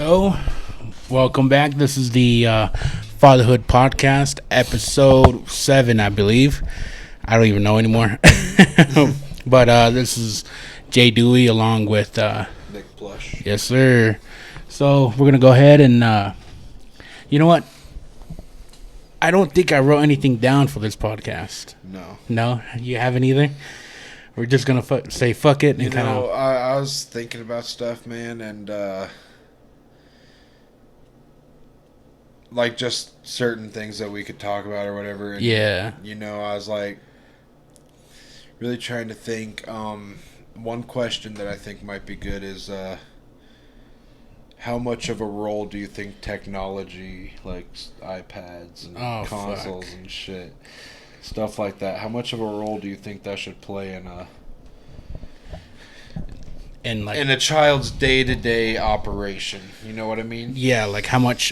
So, welcome back. This is the Fatherhood Podcast, episode 7, I believe. I don't even know anymore. But this is Jay Dewey along with... Nick Plush. Yes, sir. So, we're going to go ahead and... you know what? I don't think I wrote anything down for this podcast. No. No? You haven't either? We're just going to say fuck it and kind of... I was thinking about stuff, man, and... like just certain things that we could talk about or whatever. And, yeah. I was like really trying to think. One question that I think might be good is how much of a role do you think technology, like iPads and consoles and shit, stuff like that, how much of a role do you think that should play in a child's day-to-day operation? You know what I mean? Yeah, like how much...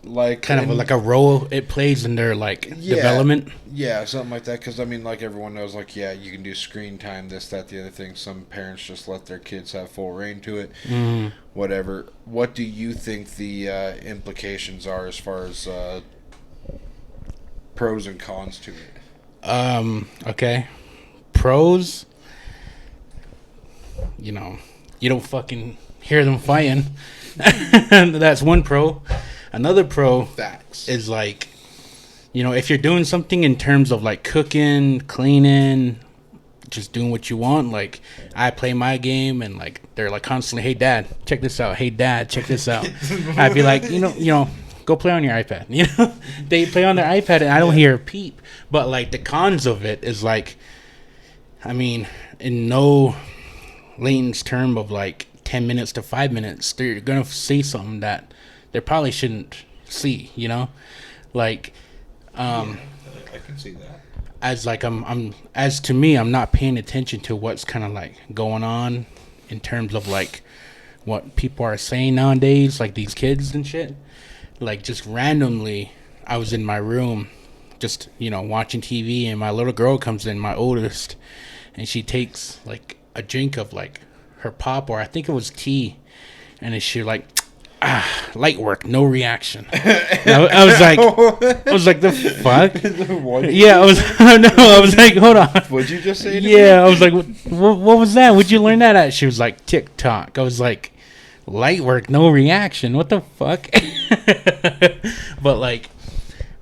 like kind of like a role it plays in their development. Yeah, something like that. Because like everyone knows, you can do screen time, this, that, the other thing. Some parents just let their kids have full reign to it. Mm. Whatever. What do you think the implications are as far as pros and cons to it? Okay. Pros. You don't fucking hear them fighting. That's one pro. Another pro Facts. is if you're doing something in terms of cooking, cleaning, just doing what you want. I play my game and they're constantly, hey dad, check this out. Hey dad, check this out. I'd be like, go play on your iPad. They play on their iPad and I don't hear a peep. But the cons of it is in no layman's term of 10 minutes to 5 minutes, they're gonna see something that they probably shouldn't see, I can see that. As to me, I'm not paying attention to what's kind of going on in terms of what people are saying nowadays, these kids and shit. Just randomly, I was in my room, just watching TV, and my little girl comes in, my oldest, and she takes a drink of her pop, or I think it was tea, and she light work, no reaction. I was like, the fuck? Yeah, I was like, hold on. What'd you just say? Yeah, I was like, what was that? Where'd you learn that at? She was like, TikTok. I was like, light work, no reaction. What the fuck? But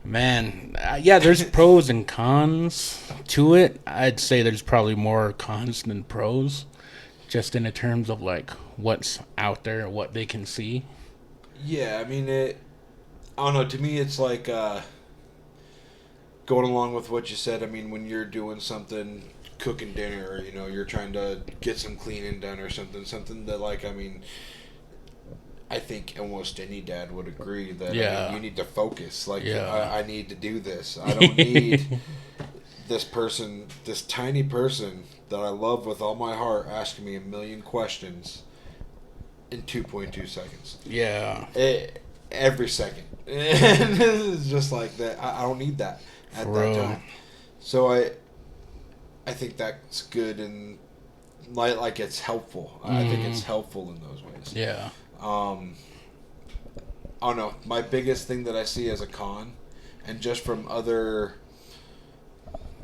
man, yeah, there's pros and cons to it. I'd say there's probably more cons than pros, just in the terms of what's out there, what they can see. Yeah, I don't know, to me it's going along with what you said. When you're doing something, cooking dinner, or, you're trying to get some cleaning done or something that, I think almost any dad would agree that, you need to focus. I need to do this. I don't need this tiny person that I love with all my heart asking me a million questions in 2.2 seconds. Yeah. Every second. And it's just like that. I don't need that at that time. So I think that's good, and it's helpful. I think it's helpful in those ways. Yeah. I don't know. My biggest thing that I see as a con, and just from other,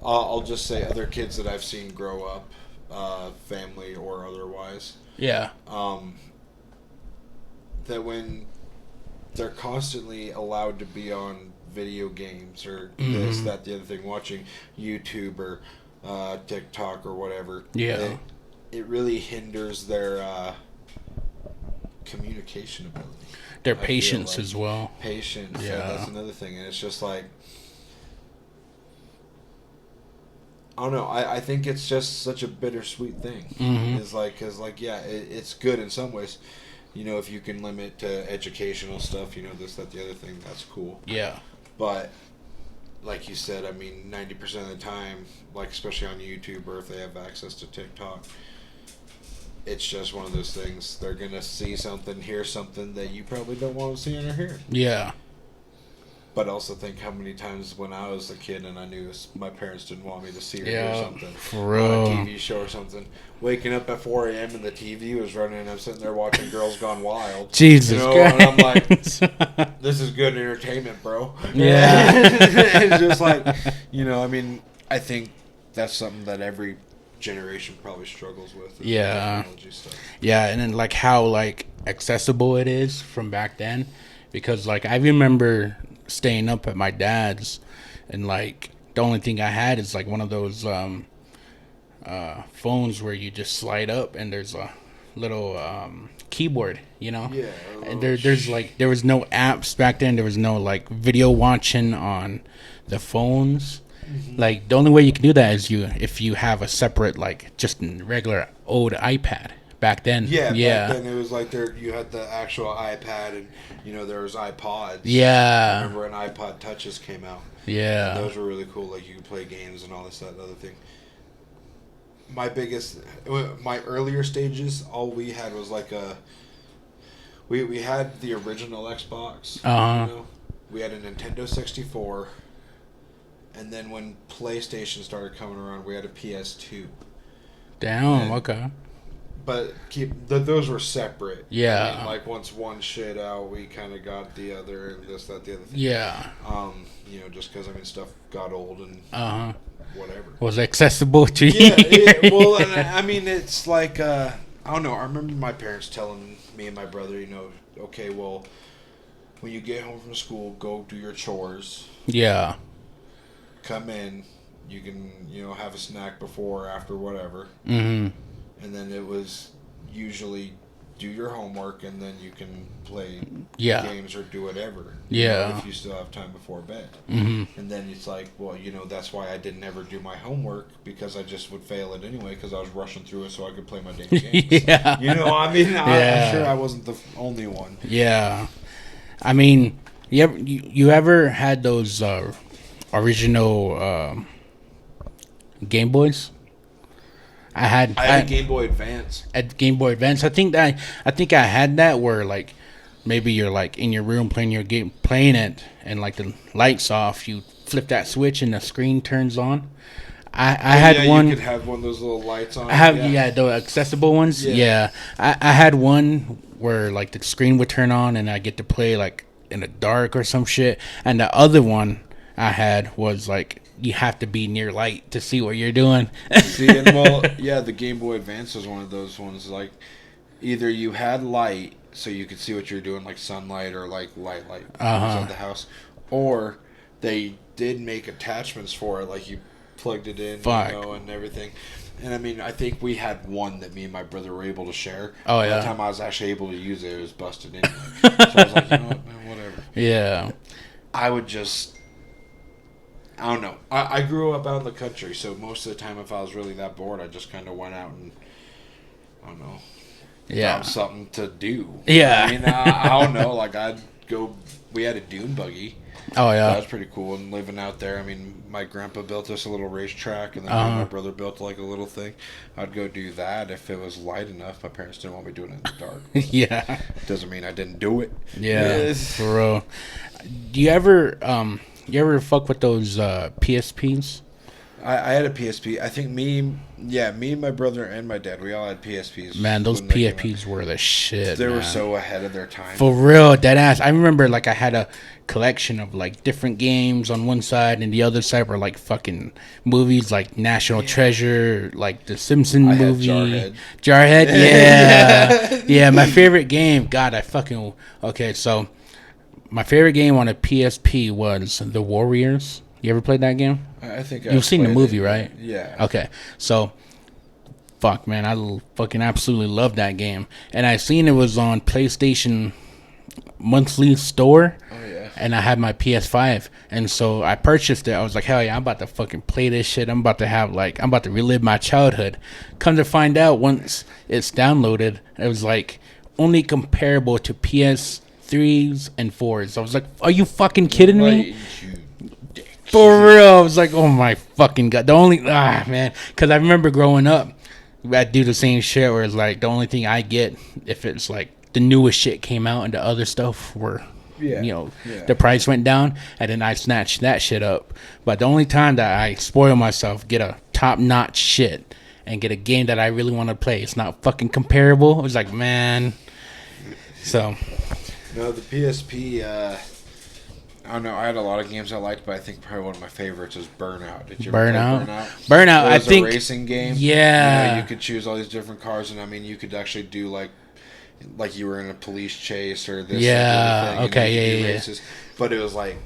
I'll just say other kids that I've seen grow up, family or otherwise. Yeah. That when they're constantly allowed to be on video games or this, that, the other thing, watching YouTube or TikTok or whatever, it really hinders their communication ability. Their patience as well. Patience, yeah, that's another thing. And it's just I don't know. I think it's just such a bittersweet thing. It's it's good in some ways. If you can limit to educational stuff, this, that, the other thing, that's cool. Yeah. But, like you said, 90% of the time, especially on YouTube or if they have access to TikTok, it's just one of those things. They're going to see something, hear something that you probably don't want to see or hear. Yeah. But also think how many times when I was a kid and I knew my parents didn't want me to see or Yeah, hear something for on a real. TV show or something. Waking up at 4 a.m. and the TV was running and I'm sitting there watching Girls Gone Wild. Jesus And I'm like, Christ. this is good entertainment, bro. Yeah. It's just like, I mean, I think that's something that every generation probably struggles with. Is Yeah. technology stuff. Yeah, and then like how like accessible it is from back then, because like I remember staying up at my dad's, and like the only thing I had is like one of those phones where you just slide up and there's a little keyboard, Yeah. and there's like there was no apps back then. There was no like video watching on the phones. Like the only way you can do that is if you have a separate like just regular old iPad back then. Yeah, Yeah. back then it was like you had the actual iPad and there was iPods. I Yeah. remember when iPod Touches came out. Yeah. Those were really cool. Like you could play games and all this, that, and other thing. My earlier stages, all we had was like we had the original Xbox. We had a Nintendo 64, and then when PlayStation started coming around, we had a PS2. Damn. And- Okay. But those were separate. Yeah. I mean, like once one shit out, we kind of got the other, and this, that, the other thing. Yeah. Just because stuff got old and whatever. Was accessible to you. Yeah. Well, and I mean, it's like I don't know. I remember my parents telling me and my brother, okay, well, when you get home from school, go do your chores. Yeah. Come in. You can have a snack before or after whatever. Mm-hmm. And then it was usually do your homework and then you can play games or do whatever. If you still have time before bed. Mm-hmm. And then it's like, well, that's why I didn't ever do my homework, because I just would fail it anyway because I was rushing through it so I could play my damn games. Yeah. I'm sure I wasn't the only one. Yeah. I mean, you ever had those original Game Boys? I had a Game Boy Advance. At Game Boy Advance. I think I had that where like maybe you're like in your room playing your game, playing it, and like the lights off. You flip that switch and the screen turns on. I had one. You could have one of those little lights on. I have the accessible ones. Yeah. I had one where like the screen would turn on and I get to play like in the dark or some shit. And the other one I had was like you have to be near light to see what you're doing. The Game Boy Advance was one of those ones. Like, either you had light so you could see what you're doing, like sunlight or like light inside the house, or they did make attachments for it, like you plugged it in, and everything. And I mean, I think we had one that me and my brother were able to share. Oh, By yeah. the time I was actually able to use it, it was busted anyway. So I was like, you know what, man, whatever. Yeah. I would just... I don't know. I grew up out in the country, so most of the time if I was really that bored, I just kind of went out and, I don't know, found something to do. Yeah. I mean, I don't know. Like, I'd go... We had a dune buggy. Oh, yeah. That was pretty cool. And living out there, I mean, my grandpa built us a little racetrack, and then my brother built like a little thing. I'd go do that if it was light enough. My parents didn't want me doing it in the dark. Yeah. Doesn't mean I didn't do it. Yeah. For real. Do you ever fuck with those PSPs? I had a PSP. I think me and my brother and my dad, we all had PSPs. Man, those PSPs were the shit. They were so ahead of their time. For real, dead ass. I remember like I had a collection of like different games on one side, and the other side were like fucking movies like National Treasure, like the Simpson movie. Jarhead, yeah. Yeah, my favorite game. God, so my favorite game on a PSP was The Warriors. You ever played that game? I think you've seen the movie, right? Yeah. Okay, so fuck, man, I fucking absolutely love that game, and I seen it was on PlayStation monthly store. Oh yeah. And I had my PS5, and so I purchased it. I was like, hell yeah, I'm about to fucking play this shit. I'm about to relive my childhood. Come to find out, once it's downloaded, it was like only comparable to PS3s and 4s. I was like, are you fucking kidding me? For real, I was like, oh my fucking god. Man, because I remember growing up, I'd do the same shit where it's like the only thing I get if it's like the newest shit came out and the other stuff were the price went down, and then I snatched that shit up. But the only time that I spoil myself, get a top notch shit, and get a game that I really want to play, it's not fucking comparable. It was like, man. So. No, the PSP. I don't know. I had a lot of games I liked, but I think probably one of my favorites was Burnout. Did you ever play Burnout? Burnout, I think. It was a racing game. Yeah. You could choose all these different cars, and I mean, you could actually do like you were in a police chase or this. Yeah. Thing, okay. Yeah. Races. But it was like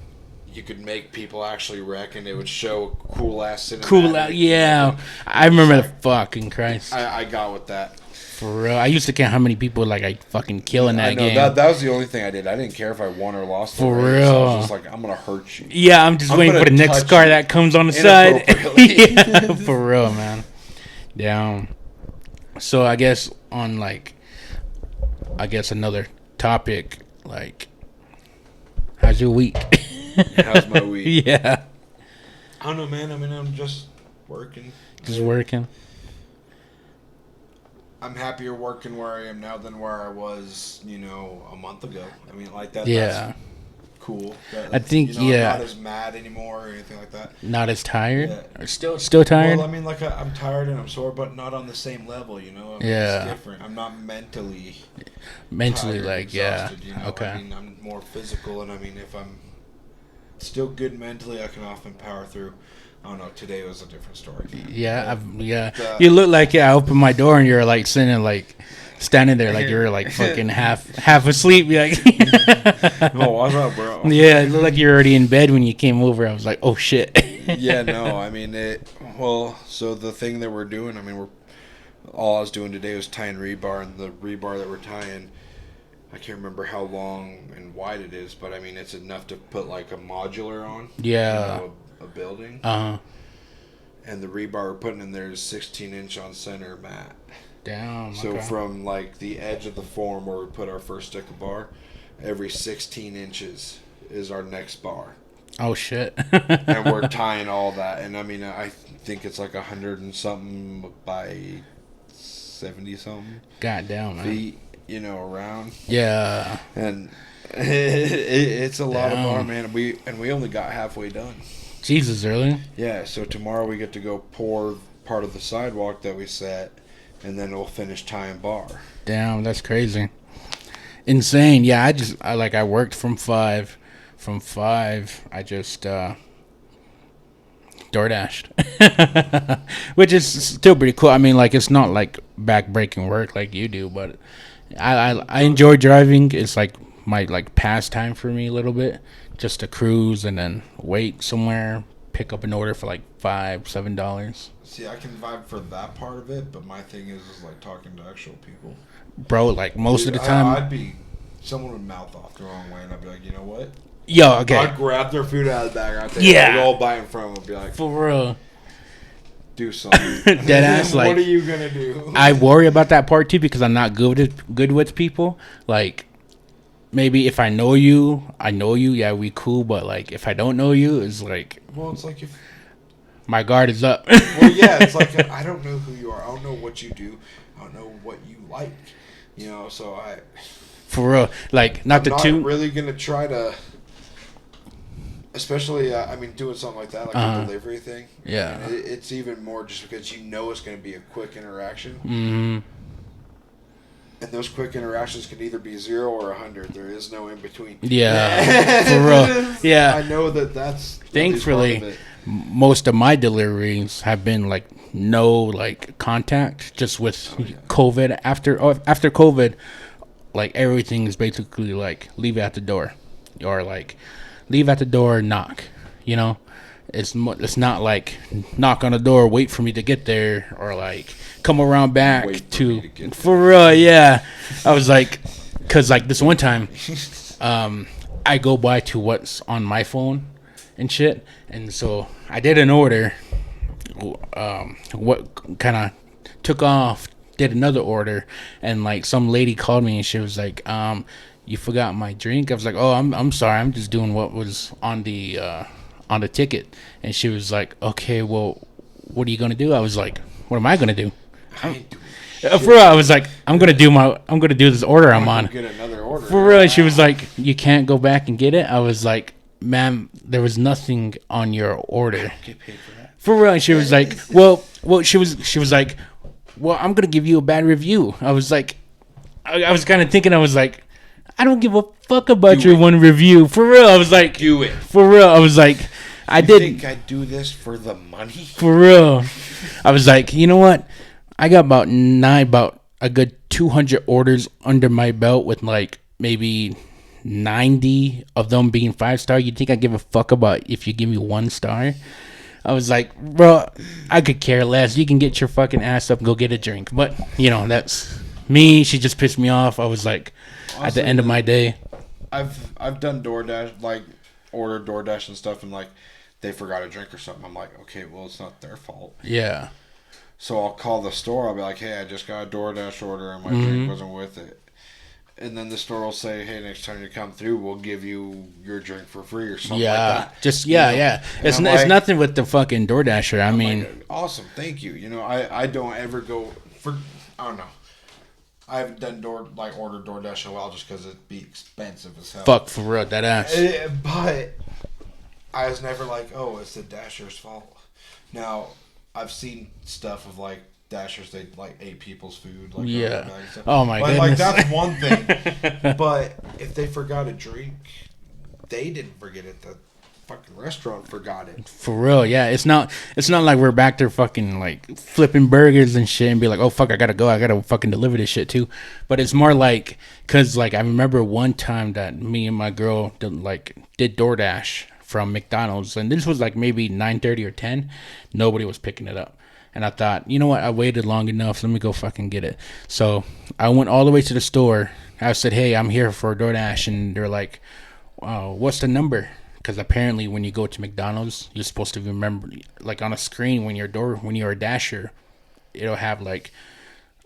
you could make people actually wreck, and it would show cool ass cinematic. Yeah. I remember the fucking Christ. I got with that. For real, I used to count how many people like I fucking kill in that game. That was the only thing I did. I didn't care if I won or lost. For race. real, I was just like, I'm gonna hurt you. Yeah, I'm waiting for the next car that comes on the side. Yeah, for real, man. Down. So I guess on another topic, like, how's your week? How's my week? Yeah. I don't know, man. I mean, I'm just working. Just working. I'm happier working where I am now than where I was, a month ago. I mean, like that. Yeah. That's cool. I think, I'm not as mad anymore or anything like that. Not as tired? Yeah. Or still tired? Well, I mean, like, I'm tired and I'm sore, but not on the same level, I mean, yeah. It's different. I'm not mentally tired, like, exhausted, Okay. I mean, I'm more physical, and I mean, if I'm still good mentally, I can often power through. I don't know. Today was a different story. Yeah, you look like I opened my door and you're like sitting standing there like you're like fucking half asleep. Like, oh, what's up, bro? Yeah, it looked like you're already in bed when you came over. I was like, oh shit. Yeah, no, I mean so the thing that we're doing, I mean, all I was doing today was tying rebar, and the rebar that we're tying, I can't remember how long and wide it is, but I mean, it's enough to put like a modular on. Yeah. A building. Uh-huh. And the rebar we're putting in there is 16-inch on center mat. Damn. So from like the edge of the form where we put our first stick of bar, every 16 inches is our next bar. Oh shit. And we're tying all that, and I mean, I think it's like 100 and something by 70 something. God damn, man. Feet, around. Yeah. And it's a lot of bar, man. We only got halfway done. Jesus, really? Yeah, so tomorrow we get to go pour part of the sidewalk that we set, and then we'll finish tying bar. Damn, that's crazy. Insane. Yeah, I worked from 5. From 5, I just DoorDashed. Which is still pretty cool. I mean, like, it's not like back-breaking work like you do, but I enjoy driving. It's like my pastime for me a little bit. Just to cruise and then wait somewhere, pick up an order for like $5-7. See, I can vibe for that part of it, but my thing is like talking to actual people. Bro, like most of the time, someone would mouth off the wrong way, and I'd be like, you know what? Yo, okay. I'd grab their food out of the bag right there. Yeah. I'd roll by in front of them and be like, for real. Do something. Deadass, like, what are you gonna do? I worry about that part too because I'm not good with people. Like, maybe if I know you, yeah, we cool. But like, if I don't know you, it's like, well, it's like if my guard is up. Well, yeah, it's like I don't know who you are. I don't know what you do. I don't know what you like. So for real, like, I'm not really gonna try to. Especially, doing something like that, like a delivery thing. Yeah. It's even more just because it's going to be a quick interaction. Mm-hmm. And those quick interactions can either be 0 or 100. There is no in between. Yeah. For real. Yeah. I know that's thankfully, most of my deliveries have been like no like contact, just with COVID. After COVID, like everything is basically like leave it at the door, or like leave at the door, knock. It's not like knock on the door, wait for me to get there, or like come around back for real. Yeah, I was like, cause like this one time, I go by to what's on my phone and shit, and so I did an order. What kind of took off? Did another order, and like some lady called me and she was like, you forgot my drink. I was like, oh, I'm sorry. I'm just doing what was on the ticket. And she was like, okay, well, what are you going to do? I was like, what am I going to do? For real, I was like, I'm gonna do this order I'm on. Get another order. For real, she was like, you can't go back and get it. I was like, ma'am, there was nothing on your order. Get paid for that. For real, and she was like, well, she was like, well, I'm gonna give you a bad review. I was like, I was kind of thinking, I was like, I don't give a fuck about your one review. For real, I was like, Do it. For real, I was like, I You did. think I do this for the money? For real, I was like, you know what? I got about a good 200 orders under my belt with like maybe 90 of them being 5-star. You think I give a fuck about if you give me 1 star? I was like, bro, I could care less. You can get your fucking ass up and go get a drink. But you know, that's me. She just pissed me off. I was like, honestly, at the end of my day, I've done DoorDash, like ordered DoorDash and stuff, and like they forgot a drink or something. I'm like, okay, well, it's not their fault. Yeah. So I'll call the store. I'll be like, hey, I just got a DoorDash order and my drink wasn't with it. And then the store will say, hey, next time you come through, we'll give you your drink for free or something like that. Just, yeah, you know? Yeah. It's like, nothing with the fucking DoorDasher. I mean. Like, awesome, thank you. You know, I don't ever go for, I don't know. I haven't done ordered DoorDash in a while just because it'd be expensive as hell. Fuck, for real, that ass. But I was never like, oh, it's the Dasher's fault. Now, I've seen stuff of like Dashers, they like ate people's food. Like, yeah. Oh my goodness. Like that's one thing. But if they forgot a drink, they didn't forget it. The fucking restaurant forgot it. For real, yeah. It's not like we're back there fucking like flipping burgers and shit and be like, oh fuck, I gotta fucking deliver this shit too. But it's more like, cause like I remember one time that me and my girl did DoorDash from McDonald's, and this was like maybe 9:30 or 10. Nobody was picking it up, and I thought, you know what, I waited long enough, let me go fucking get it. So I went all the way to the store. I said, hey, I'm here for DoorDash, and they're like, what's the number? Because apparently when you go to McDonald's, you're supposed to remember, like on a screen when you're a Dasher, it'll have like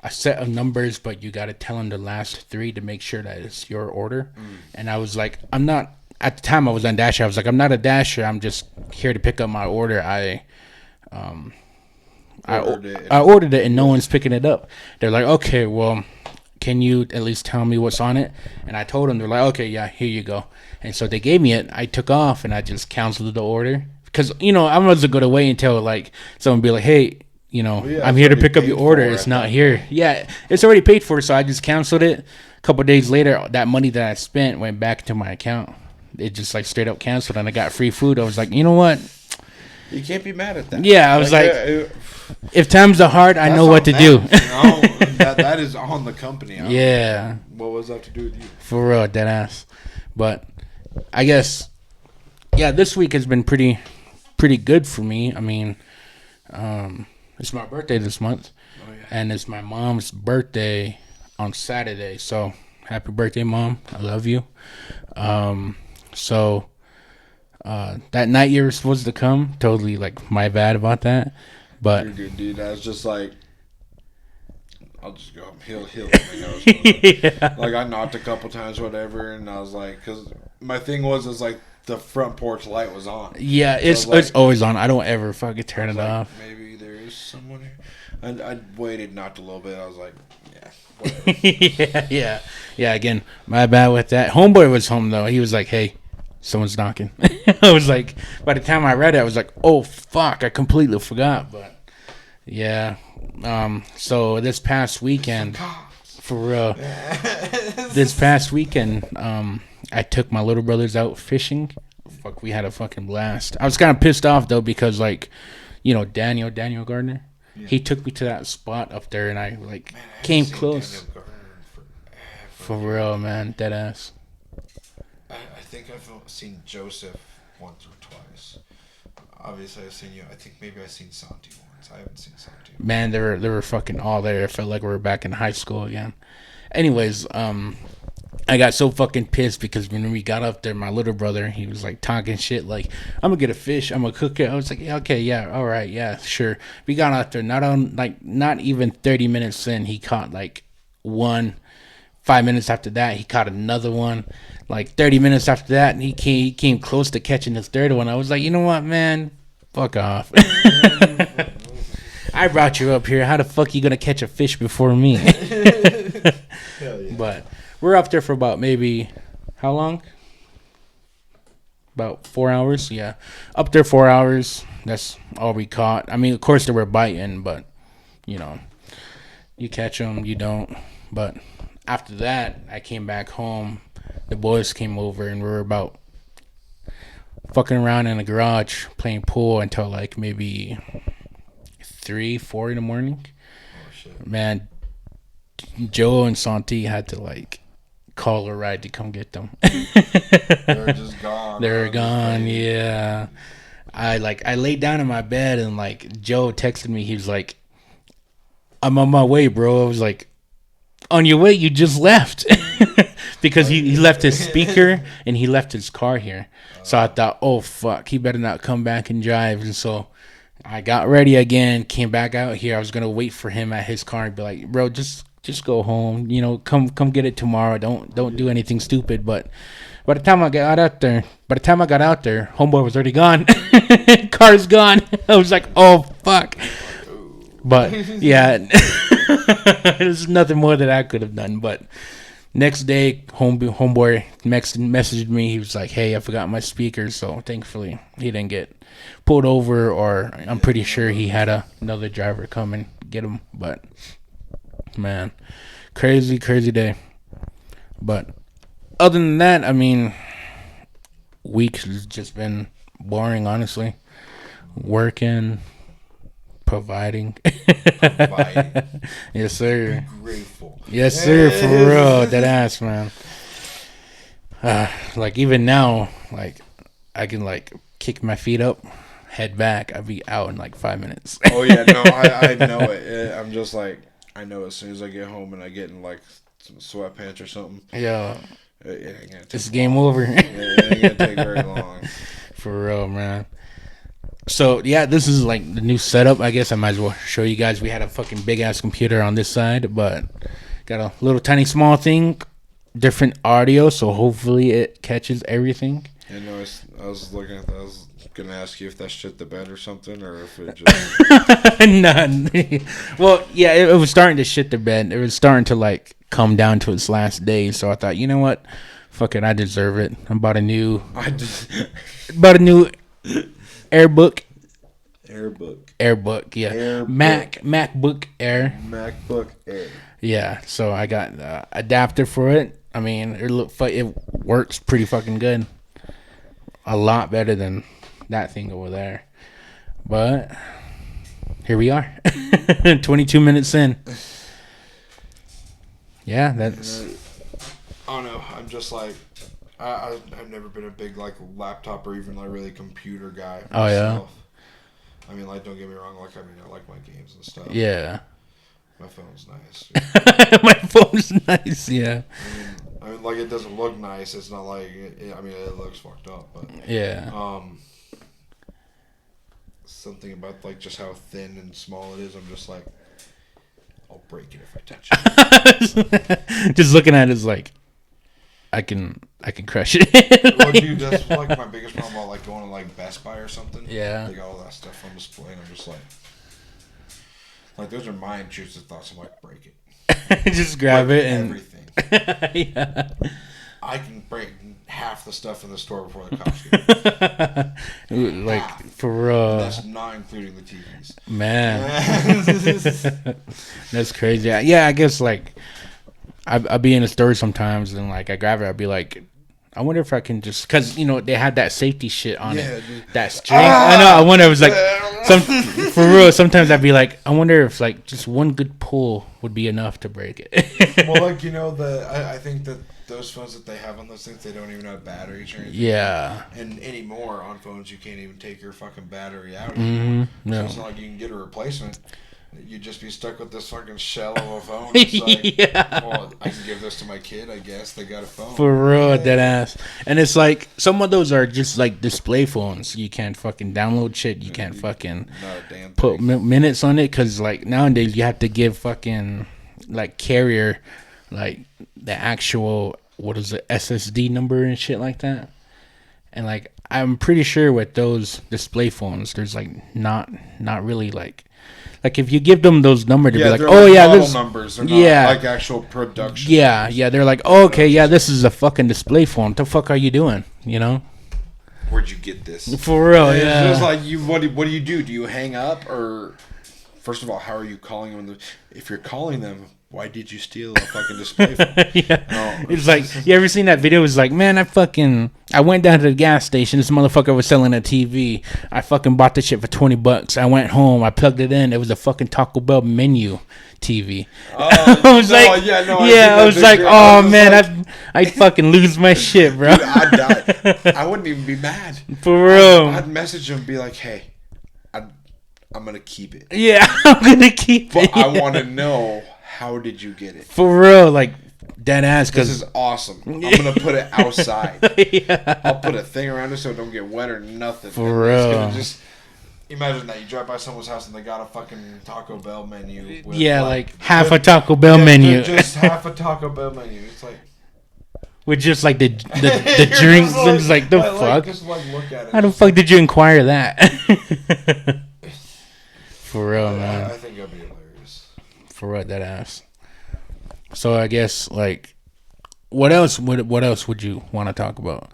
a set of numbers, but you got to tell them the last 3 to make sure that it's your order. And I was like, I'm not. At the time I was on Dasher, I was like, I'm not a Dasher. I'm just here to pick up my order. I ordered it and no one's picking it up. They're like, okay, well, can you at least tell me what's on it? And I told them. They're like, okay, yeah, here you go. And so they gave me it. I took off and I just canceled the order because, you know, I wasn't going to wait until like someone be like, hey, you know, I'm here to pick up your order. It's not here. Yeah, it's already paid for. So I just canceled it. A couple of days later, that money that I spent went back into my account. It just like straight up canceled, and I got free food. I was like, you know what? You can't be mad at that. Yeah, I was like, if times are hard, I know what to do. that is on the company. Yeah. What was that to do with you? For real, dead ass. But I guess, yeah, this week has been pretty good for me. I mean, it's my birthday this month, and it's my mom's birthday on Saturday. So happy birthday, Mom! I love you. So that night you were supposed to come, totally like my bad about that. But you're good, dude. I was just like, I'll just go. He'll let me know. Yeah. Like I knocked a couple times, whatever, and I was like, because my thing was like the front porch light was on. Yeah, so it's always on. I don't ever fucking turn it off. Maybe there is someone here. And I waited, knocked a little bit. I was like, yeah, whatever. yeah. Again, my bad with that. Homeboy was home though. He was like, hey, someone's knocking. I was like, by the time I read it, I was like, oh fuck, I completely forgot. But yeah, so this past weekend, for real, this past weekend, I took my little brothers out fishing. Fuck, we had a fucking blast. I was kind of pissed off though because like, you know, Daniel Gardner, he took me to that spot up there, and I like came close. For real, man, dead ass. I think I've seen Joseph once or twice. Obviously, I've seen you. I think maybe I've seen Santi once. I haven't seen Santi. Man, they were fucking all there. It felt like we were back in high school again. Anyways, I got so fucking pissed because when we got up there, my little brother, he was like talking shit like, I'm gonna get a fish, I'm gonna cook it. I was like, yeah, okay, yeah, all right, yeah, sure. We got out there, not even 30 minutes in, he caught like one. 5 minutes after that, he caught another one. Like 30 minutes after that, and he came close to catching his third one. I was like, you know what, man? Fuck off. I I brought you up here. How the fuck you gonna catch a fish before me? Hell yeah. But we're up there for about maybe how long? About 4 hours. Yeah, up there 4 hours. That's all we caught. I mean, of course they were biting, but you know, you catch them, you don't. But after that, I came back home. The boys came over, and we were about fucking around in the garage playing pool until like maybe 3, 4 in the morning. Oh shit. Man, Joe and Santi had to like call a ride to come get them. They're just gone. They're gone. Yeah. I laid down in my bed and like Joe texted me. He was like, "I'm on my way, bro." I was like, "On your way? You just left." Because he left his speaker and he left his car here. So I thought, oh fuck, he better not come back and drive. And so I got ready again, came back out here. I was gonna wait for him at his car and be like, "Bro, just go home. You know, come get it tomorrow. Don't do anything stupid." But by the time I got out there, homeboy was already gone. Car's gone. I was like, oh fuck. But yeah, there's nothing more that I could have done. But next day, homeboy messaged me. He was like, "Hey, I forgot my speaker." So thankfully, he didn't get pulled over, or I'm pretty sure he had another driver come and get him. But man, crazy day. But other than that, I mean, week has just been boring, honestly. Working, providing. Yes, sir. Grateful. Yes, sir. For real, that ass, man. Like even now, like I can like kick my feet up, head back. I'll be out in like 5 minutes. Oh yeah, no, I know it. I'm just like, I know as soon as I get home and I get in like some sweatpants or something. Yeah, it ain't gonna take it's game over. it ain't gonna take very long. For real, man. So yeah, this is like the new setup. I guess I might as well show you guys. We had a fucking big ass computer on this side, but got a little tiny small thing, different audio. So hopefully it catches everything. You know, I was looking at that. I was gonna ask you if that shit the bed or something, or if it just None. Well, yeah, it was starting to shit the bed. It was starting to like come down to its last days. So I thought, you know what, fuck it, I deserve it. I bought a new Airbook, yeah. MacBook Air. MacBook Air. Yeah, so I got adapter for it. I mean, it works pretty fucking good. A lot better than that thing over there. But here we are. 22 minutes in. Yeah, that's... I don't know. I'm just like... I've never been a big like laptop or even like really computer guy myself. Oh yeah. I mean, like, don't get me wrong. Like, I mean, I like my games and stuff. Yeah. My phone's nice. My phone's nice. Yeah. I mean, like, it doesn't look nice. It's not like I mean, it looks fucked up, but yeah. Something about like just how thin and small it is. I'm just like, I'll break it if I touch it. Just looking at it is like, I can crush it. Well, dude, that's like my biggest problem about like going to like Best Buy or something. Yeah. They got all that stuff on display, and I'm just like those are my intrusive thoughts. I'm like, break it. Just grab break it and everything. Yeah. I can break half the stuff in the store before the cops get. Like Half. for real. That's not including the TVs. Man. That's crazy. Yeah, I guess like I'll be in a store sometimes and like I grab it, I'll be like, I wonder if I can just, because you know they had that safety shit on it, dude. that string. I know. I wonder. It was like for real. Sometimes I'd be like, I wonder if like just one good pull would be enough to break it. Well, like you know I think that those phones that they have on those things, they don't even have batteries or anything. Yeah. And anymore on phones, you can't even take your fucking battery out Mm-hmm. anymore. No. So it's not like you can get a replacement. You'd just be stuck with this fucking shell of a phone. It's like, Yeah. well, I can give this to my kid, I guess. They got a phone. For real, Yeah. dead ass. And it's like some of those are just like display phones. You can't fucking download shit. You can't fucking Not a damn put thing. minutes on it, because like nowadays you have to give fucking like carrier like the actual, what is it, SSD number and shit like that. And like I'm pretty sure with those display phones, there's like not really like like if you give them those numbers, they'll be like, they're oh yeah, model this numbers. They're yeah, not like actual production. yeah. They're like, oh, okay, yeah, this is a fucking display form. What the fuck are you doing? You know? Where'd you get this? For real, yeah. It's just like what do you do? Do you hang up or? First of all, how are you calling them? If you're calling them, why did you steal a fucking display phone? Yeah. It's like, you ever seen that video? It's like, man, I went down to the gas station. This motherfucker was selling a TV. I fucking bought this shit for $20. I went home. I plugged it in. It was a fucking Taco Bell menu TV. I was I was like, oh man, I fucking lose my shit, bro. Dude, I'd die. I wouldn't even be mad. For real. I'd message him and be like, hey, I'm going to keep it. Yeah, I'm going to keep it. But I want to know, how did you get it? For real, like, dead ass. This is awesome. I'm going to put it outside. Yeah. I'll put a thing around it so it don't get wet or nothing. For real. Just imagine that. You drive by someone's house and they got a fucking Taco Bell menu. With like half a Taco Bell menu. Just half a Taco Bell menu. It's like... With just like the drinks and it's like, the fuck? Just like look at it. How the fuck did you inquire that? For real, man. I think that'd be hilarious. For real, that ass. So I guess like, what else would you want to talk about?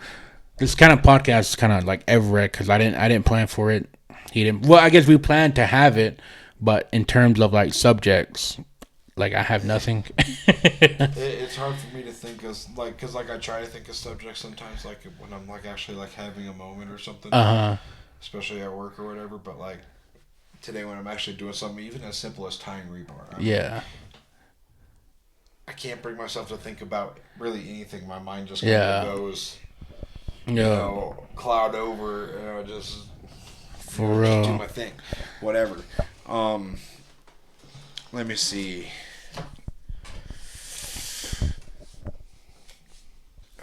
This kind of podcast is kind of like Everett because I didn't plan for it. He didn't. Well, I guess we planned to have it, but in terms of like subjects, like I have nothing. It's hard for me to think of because I try to think of subjects sometimes like when I'm like actually like having a moment or something. Especially at work or whatever, but like. Today when I'm actually doing something even as simple as tying rebar. I can't bring myself to think about really anything. My mind just kind of goes, cloud over, just for real. Just do my thing, whatever. Let me see.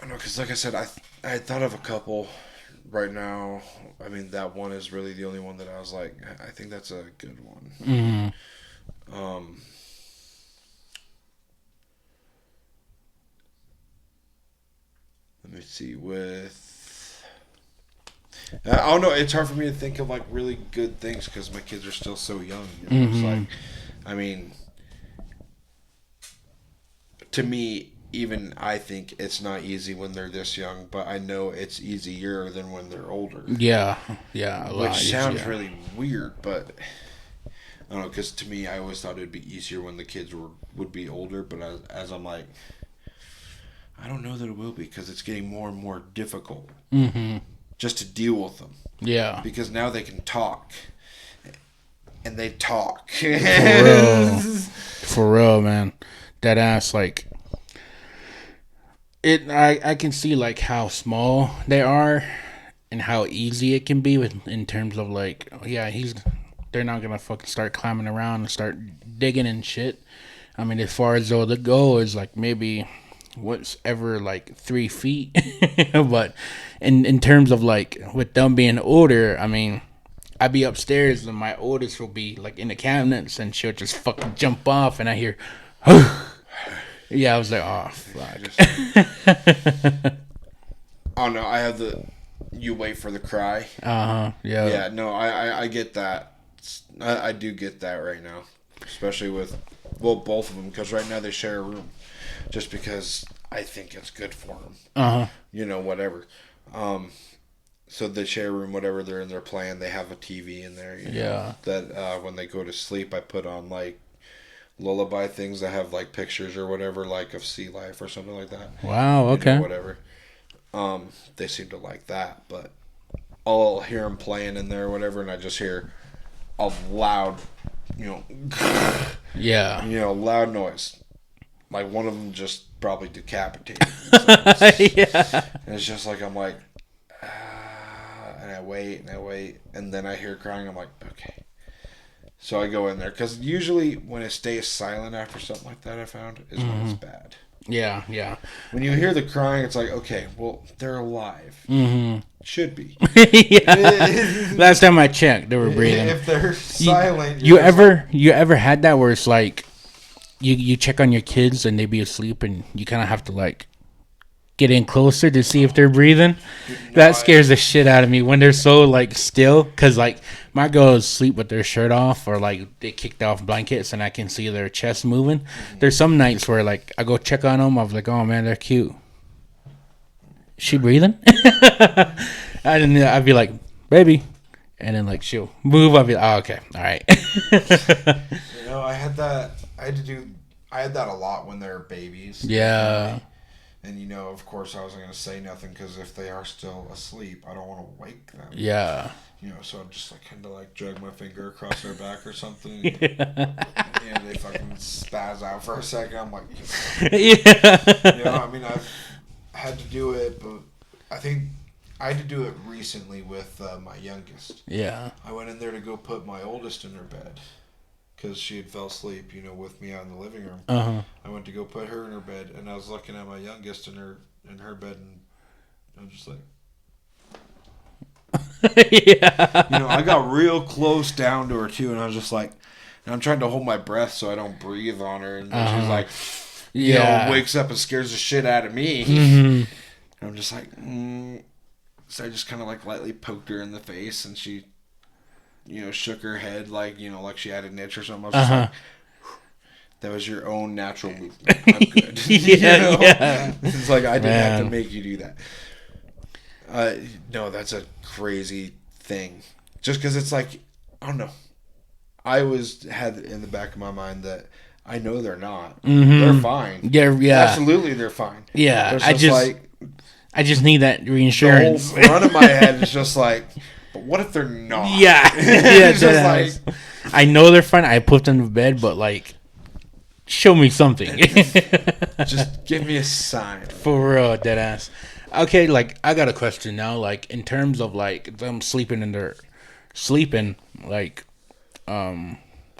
I know, because like I said, I thought of a couple. Right now, I mean, that one is really the only one that I was like, I think that's a good one. Mm-hmm. Let me see, I don't know, it's hard for me to think of, like, really good things because my kids are still so young. You know? It's like, I mean, to me, even I think it's not easy when they're this young, but I know it's easier than when they're older. Yeah. Which sounds really weird, but I don't know, because to me, I always thought it'd be easier when the kids would be older, but as I'm like, I don't know that it will be, because it's getting more and more difficult just to deal with them. Yeah. Because now they can talk. And they talk. For real, man. That ass, like... I can see like how small they are and how easy it can be in terms of like, they're not gonna fucking start climbing around and start digging and shit. I mean, as far as though the goal is like maybe what's ever like 3 feet, but in terms of like with them being older, I mean, I'd be upstairs and my oldest will be like in the cabinets and she'll just fucking jump off and I hear. Yeah, I was like, oh, fuck. Oh, no, I have you wait for the cry. Yeah. Yeah, no, I get that. I do get that right now. Especially with, both of them. Because right now they share a room. Just because I think it's good for them. You know, whatever. So they share a room, whatever they're in their plan. They have a TV in there. You know, that when they go to sleep, I put on, like, lullaby things that have like pictures or whatever, like of sea life or something like that. Wow. Okay. You know, whatever. They seem to like that, but I'll hear them playing in there or whatever, and I just hear a loud, loud noise. Like one of them just probably decapitated. Yeah. And it's just like I'm like, and I wait, and then I hear crying. I'm like, okay. So I go in there, because usually when it stays silent after something like that, I found, is when it's bad. Yeah. When you hear the crying, it's like, okay, well, they're alive. Should be. Yeah. Last time I checked, they were breathing. If they're silent. You ever had that where it's like, you check on your kids and they be asleep and you kind of have to like get in closer to see if they're breathing. No, That scares the shit out of me when they're so like still. Cause like my girls sleep with their shirt off or like they kicked off blankets and I can see their chest moving. There's some nights where like I go check on them. I was like, oh man, they're cute. She breathing? And then I'd be like, baby. And then like she'll move. I'll be like, oh, okay, all right. I had that. I had that a lot when they were babies. Yeah. And of course, I wasn't gonna say nothing because if they are still asleep, I don't want to wake them. Yeah. So I'd just like kind of like drag my finger across their back or something. Yeah. They fucking spaz out for a second. I'm like, Yeah. I mean, I've had to do it, but I think I had to do it recently with my youngest. Yeah. I went in there to go put my oldest in her bed because she had fell asleep, with me out in the living room. Uh-huh. I went to go put her in her bed, and I was looking at my youngest in her bed, and I'm just like, Yeah. I got real close down to her too, and I was just like, and I'm trying to hold my breath so I don't breathe on her, and then she's like, wakes up and scares the shit out of me. Mm-hmm. And I'm just like, So I just kind of like lightly poked her in the face, and she, shook her head like she had an itch or something. I was just like, that was your own natural movement. I'm good. Yeah. It's like I didn't have to make you do that. No, that's a crazy thing. Just because it's like, I don't know. I had in the back of my mind that I know they're not. Mm-hmm. They're fine. Yeah. Absolutely, they're fine. Yeah. I just need that reinsurance. The whole front of my head is just like, but what if they're not? Yeah. Yeah. It's just like, I know they're fine. I put them to bed, but like, show me something. Just give me a sign. For real, deadass. Okay, like I got a question now. Like in terms of like them sleeping, like, how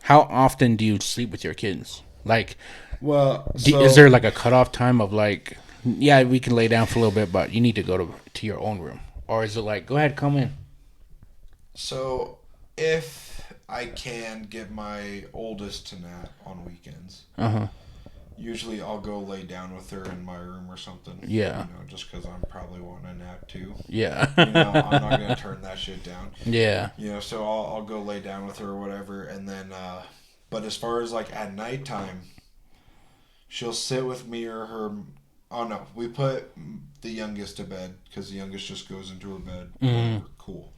often do you sleep with your kids? Like, well, is there like a cutoff time of like, yeah, we can lay down for a little bit, but you need to go to your own room, or is it like, go ahead, come in? So if I can get my oldest to nap on weekends, usually I'll go lay down with her in my room or something. Yeah. Just because I'm probably wanting a nap too. Yeah. I'm not gonna turn that shit down. Yeah. So I'll go lay down with her or whatever, and then. But as far as like at nighttime, she'll sit with me or her. Oh no, we put the youngest to bed because the youngest just goes into her bed. Mm-hmm. Cool.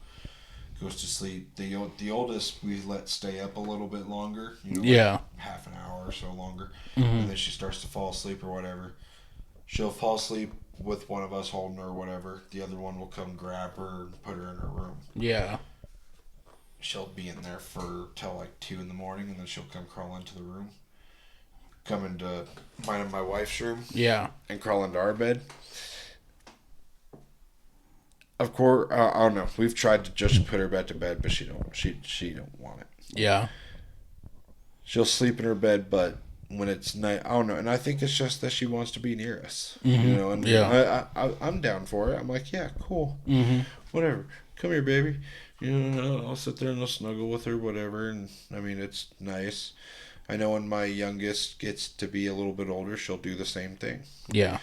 Goes to sleep. The oldest we let stay up a little bit longer. Yeah. Half an hour or so longer, Mm-hmm. and then she starts to fall asleep or whatever. She'll fall asleep with one of us holding her or whatever. The other one will come grab her and put her in her room. Yeah. She'll be in there till like 2 a.m, and then she'll come crawl into the room. Come into mine and my wife's room. Yeah. And crawl into our bed. Of course, I don't know. We've tried to just put her back to bed, but she don't want it. Yeah. She'll sleep in her bed, but when it's night, I don't know. And I think it's just that she wants to be near us. Mm-hmm. And yeah. I'm down for it. I'm like, yeah, cool. Mm-hmm. Whatever. Come here, baby. I'll sit there and I'll snuggle with her, whatever. And I mean, it's nice. I know when my youngest gets to be a little bit older, she'll do the same thing. Yeah.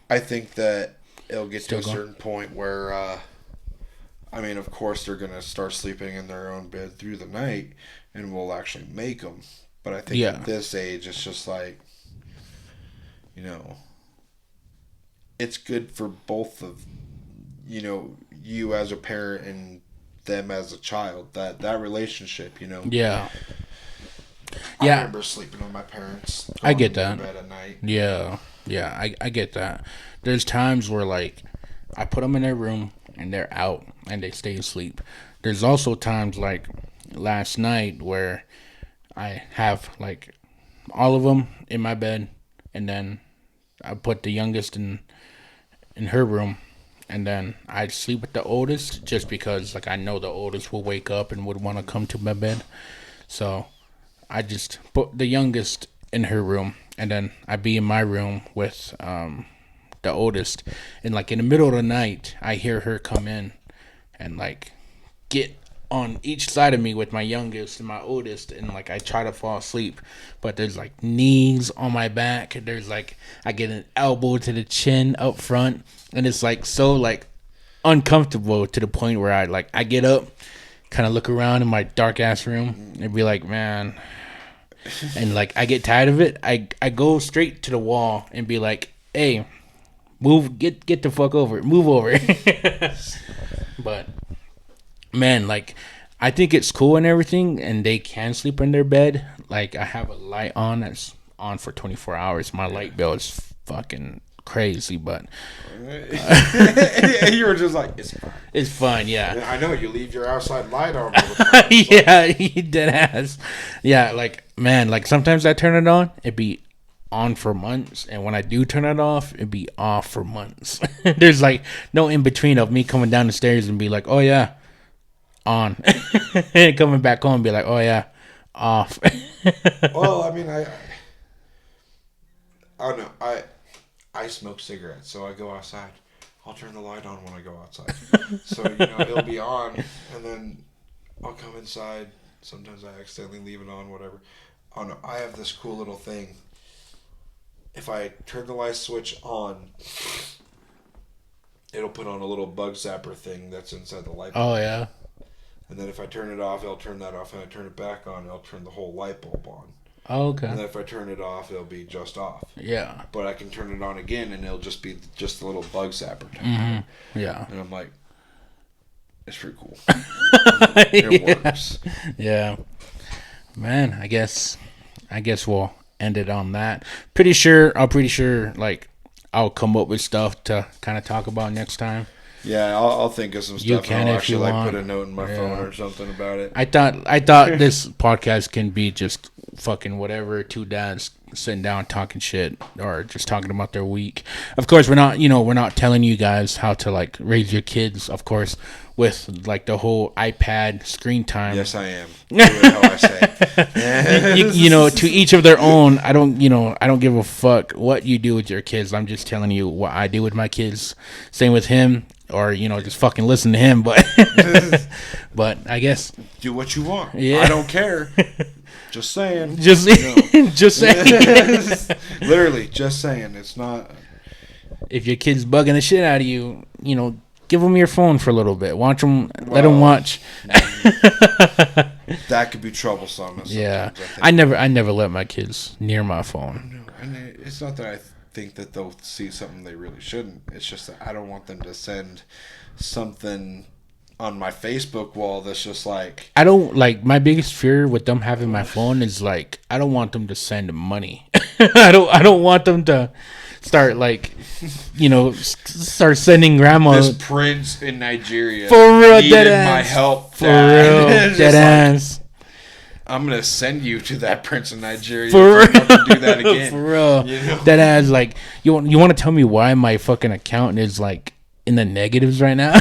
I think that it'll get Still to a certain point where, I mean, of course, they're going to start sleeping in their own bed through the night, and we'll actually make them. But I think at this age, it's just like, it's good for both of, you as a parent and them as a child. That relationship, Yeah. I remember sleeping with my parents. I get that. Bed at night. Yeah. Yeah, I get that. There's times where, like, I put them in their room, and they're out, and they stay asleep. There's also times, like, last night where I have, like, all of them in my bed, and then I put the youngest in her room, and then I'd sleep with the oldest just because, like, I know the oldest will wake up and would want to come to my bed. So I just put the youngest in her room, and then I'd be in my room with the oldest. And, like, in the middle of the night, I hear her come in and, like, get on each side of me with my youngest and my oldest, and like I try to fall asleep, but there's like knees on my back. There's like I get an elbow to the chin up front, and it's like so like uncomfortable to the point where I get up, kind of look around in my dark ass room, and be like, man, and like I get tired of it. I go straight to the wall and be like, hey, move, get the fuck over, move over. But man, like I think it's cool and everything, and they can sleep in their bed. Like I have a light on that's on for 24 hours. My light bill is fucking crazy, but you were just like, it's fine. it's fun. Yeah, I know you leave your outside light on all the time. yeah, he dead ass. Yeah, like man, like sometimes I turn it on, it'd be on for months, and when I do turn it off, it'd be off for months. There's like no in between of me coming down the stairs and be like, oh yeah, on, and coming back home and be like, oh yeah, off. Well, I mean, I don't know. I smoke cigarettes, so I go outside. I'll turn the light on when I go outside. So, it'll be on, and then I'll come inside. Sometimes I accidentally leave it on, whatever. I don't know. I have this cool little thing. If I turn the light switch on, it'll put on a little bug zapper thing that's inside the light bulb. Oh yeah. And then if I turn it off, it'll turn that off. And I turn it back on, it'll turn the whole light bulb on. Oh, okay. And then if I turn it off, it'll be just off. Yeah. But I can turn it on again, and it'll just be just a little bug zapper. Mm-hmm. Yeah. And I'm like, it's pretty cool. It works. Yeah. Man, I guess we'll end it on that. Pretty sure, like, I'll come up with stuff to kind of talk about next time. Yeah, I'll think of some stuff. You can and I'll if actually you want. put a note in my phone or something about it. I thought this podcast can be just fucking whatever, two dads sitting down talking shit or just talking about their week. Of course, we're not telling you guys how to like raise your kids, of course, with like the whole iPad screen time. Yes, I am. Do it how I say. To each of their own. I don't give a fuck what you do with your kids. I'm just telling you what I do with my kids. Same with him. Or, just fucking listen to him. But but I guess. Do what you want. Yeah. I don't care. Just saying. Just saying. Literally, just saying. It's not. If your kid's bugging the shit out of you, give them your phone for a little bit. Watch them. Let them watch. That could be troublesome. Yeah. I never let my kids near my phone. No, and it's not that I think that they'll see something they really shouldn't. It's just that I don't want them to send something on my Facebook wall that's just like... I don't, like, my biggest fear with them having my phone is, like, I don't want them to send money. I don't want them to start, like, start sending grandma... This prince in Nigeria for real, needed my help. For real, dead ass. I'm gonna send you to that prince in Nigeria. For real. Do that again. For real. That ass, like, you want to tell me why my fucking account is like in the negatives right now?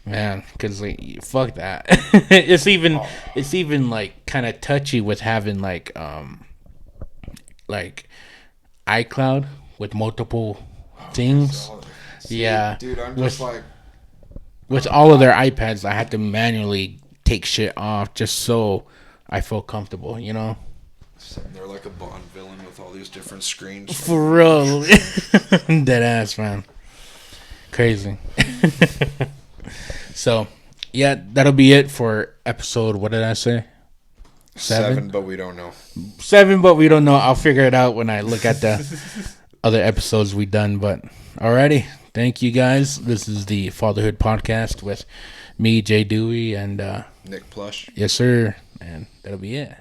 Man, because like, fuck that. It's even like kind of touchy with having like iCloud with multiple things. Yeah, dude, I'm just with all of their iPads, I have to manually take shit off just so I feel comfortable, Sitting there like a Bond villain with all these different screens. For real. Dead ass, man. Crazy. So, yeah, that'll be it for episode, what did I say? 7, but we don't know. 7, but we don't know. I'll figure it out when I look at the other episodes we done, but alrighty. Thank you guys. This is the Fatherhood Podcast with me, Jay Dewey, and Nick Plush. Yes, sir. And that'll be it.